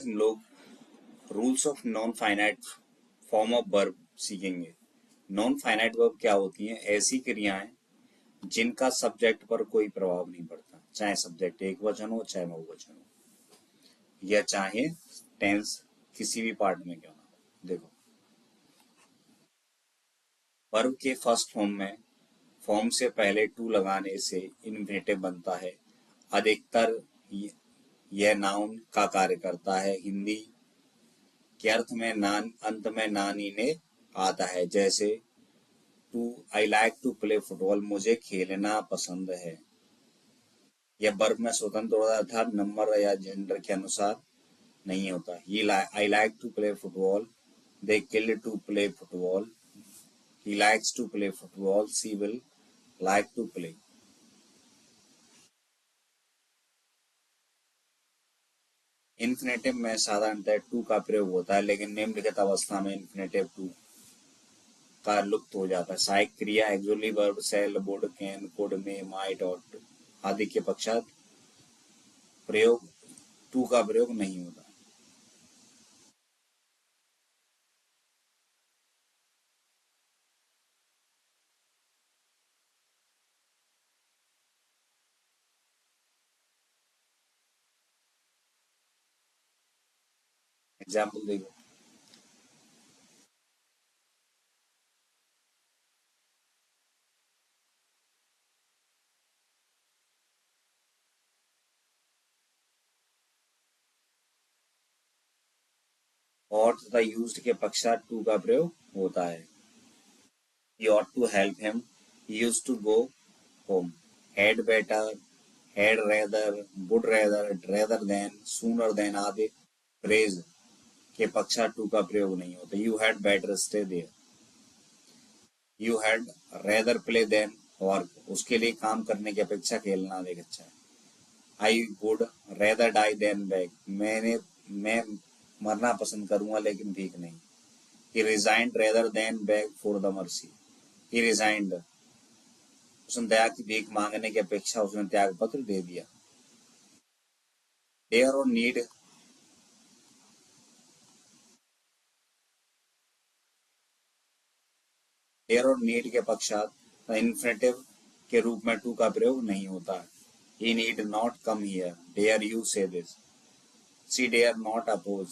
लोग rules of non finite form of verb सीखेंगे। Non finite verb क्या होती हैं? ऐसी क्रियाएं जिनका सब्जेक्ट पर कोई प्रभाव नहीं पड़ता, चाहे सब्जेक्ट एक वचन हो चाहे बहुवचन हो, या चाहे टेंस किसी भी पार्ट में क्यों ना हो। देखो, वर्ब के फर्स्ट फॉर्म से पहले टू लगाने से इन्फिनेटिव बनता है। अधिकतर यह नाउन का कार्य करता है। हिंदी के अर्थ में नान अंत में नान ही ने आता है, जैसे to I like to play football, मुझे खेलना पसंद है। यह वर्ब में स्वतंत्र होता था, नंबर या जेंडर के अनुसार नहीं होता। ये I like to play football, they killed to play football, he likes to play football, she will like to play. Infinitive में साधारणतः टू का प्रयोग होता है, लेकिन निम्नलिखित अवस्था में इन्फिनेटिव टू का लुप्त हो जाता है। सहायक क्रिया actually verb shall, would, can, could, may, might और आदि के पश्चात प्रयोग टू का प्रयोग नहीं होता। एग्जाम्पल देखो, और तथा यूज्ड के पश्चात टू का प्रयोग होता है। He ought to help him, he used to go home, had better, had rather, would rather than, sooner than आदि फ्रेज के पश्चात टू का प्रयोग नहीं होता। You had better stay there, you had rather play than work, उसके लिए काम करने की अपेक्षा खेलना अधिक अच्छा है। I would rather die than beg, मैं मरना पसंद करूंगा लेकिन भीख नहीं। He resigned rather than beg for the mercy, he resigned, उसने दया की भीख मांगने की अपेक्षा उसने त्याग पत्र दे दिया। डेयर और नीड डेयर और नीड के पश्चात इन्फिनेटिव के रूप में टू का प्रयोग नहीं होता है। He need not come here, dare you say this, she dare not oppose.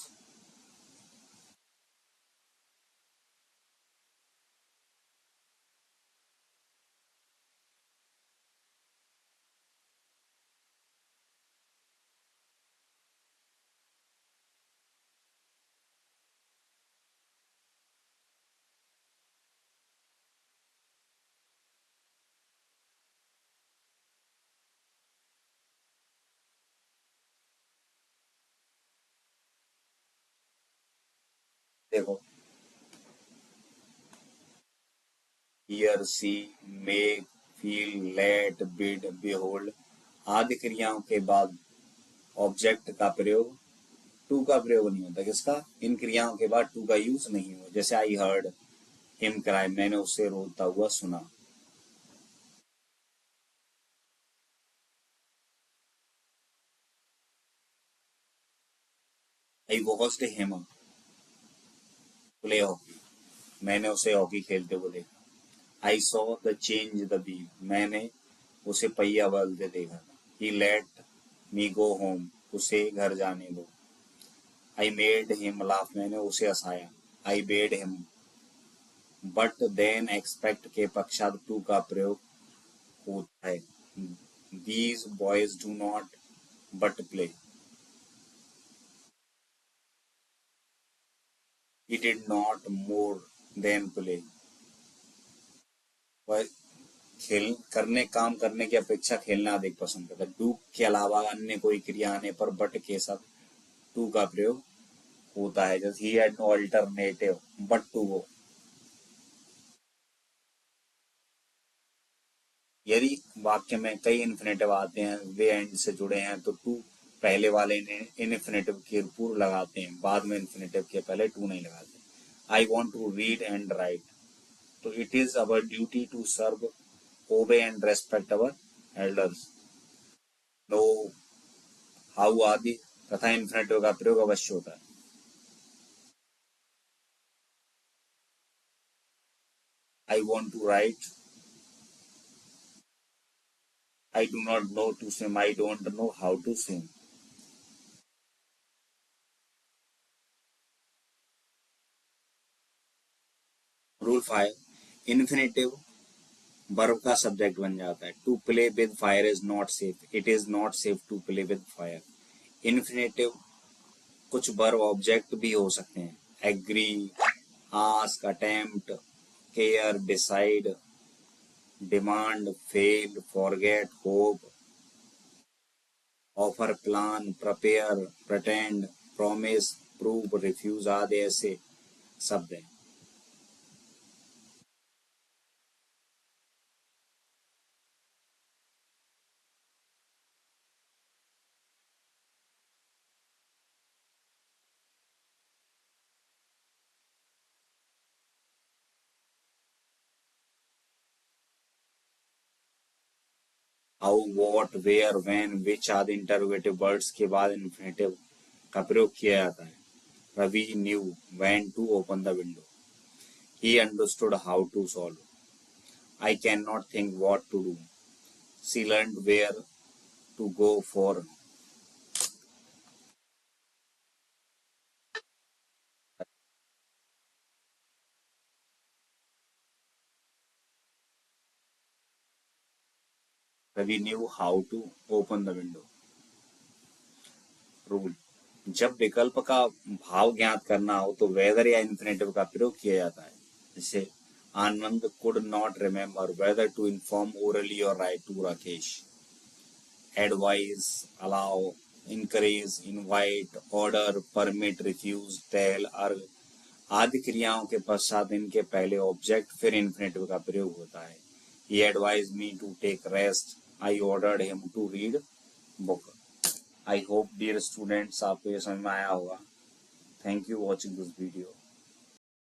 देखो, hear, see, make, feel, let, bid, behold आदि क्रियाओं के बाद ऑब्जेक्ट का प्रयोग टू का प्रयोग नहीं होता। किसका? इन क्रियाओं के बाद टू का यूज नहीं हुआ। जैसे आई हर्ड हिम क्राई, मैंने उसे रोता हुआ सुना। I watched him play hockey, मैंने उसे हॉकी खेलते हुए देखा। I saw the change the wheel, मैंने उसे पहिया बदलते देखा। ही लेट मी गो होम, उसे घर जाने दो। आई मेड हिम लाफ, मैंने उसे हंसाया। I bade him, but then expect के पश्चात टू का प्रयोग होता है। These boys do not but play, he did not more than play. वह खेल करने काम करने की अपेक्षा खेलना अधिक पसंद करता है। डू के अलावा अन्य कोई क्रिया आने पर बट के साथ टू का प्रयोग होता है। जैसे he had no alternative but to go. यदि वाक्य में कई इन्फिनेटिव आते हैं, वे एंड से जुड़े हैं, तो टू पहले वाले इन्फिनेटिव के पूर्व लगाते हैं, बाद में इन्फिनेटिव के पहले टू नहीं लगाते। I want to read and write, तो it is our duty to serve, obey and respect our elders. Know how आदि तथा इन्फिनेटिव का प्रयोग अवश्य होता है। I want to write. I do not know to swim. I don't know how to swim. Rule 5, infinitive verb का subject बन जाता है। To play with fire is not safe, it is not safe to play with fire. Infinitive कुछ verb object भी हो सकते हैं। Agree, ask, attempt, care, decide, demand, fail, forget, hope, offer, plan, prepare, pretend, promise, prove, refuse आदि ऐसे शब्द हैं। How, what, where, when, which आदि इंटरोगेटिव वर्ड्स के बाद इन्फिनेटिव का प्रयोग किया जाता है। Ravi knew when to open the window. He understood how to solve. I can not think what to do. She learned where to go for. Ravi knew how to open the window. Rule, जब विकल्प का भाव ज्ञात करना हो तो weather या infinitive का प्रयोग किया जाता है। जैसे Anand could not remember whether to inform orally और write to Rakesh. Advise, allow, encourage, invite, order, permit, refuse, tell, urge आदि क्रियाओं के पश्चात इनके पहले ऑब्जेक्ट फिर इन्फिनेटिव का प्रयोग होता है। He advised me to take rest. I ordered him to read book. I hope dear students आपको ये समझ में आया होगा। Thank you watching this video.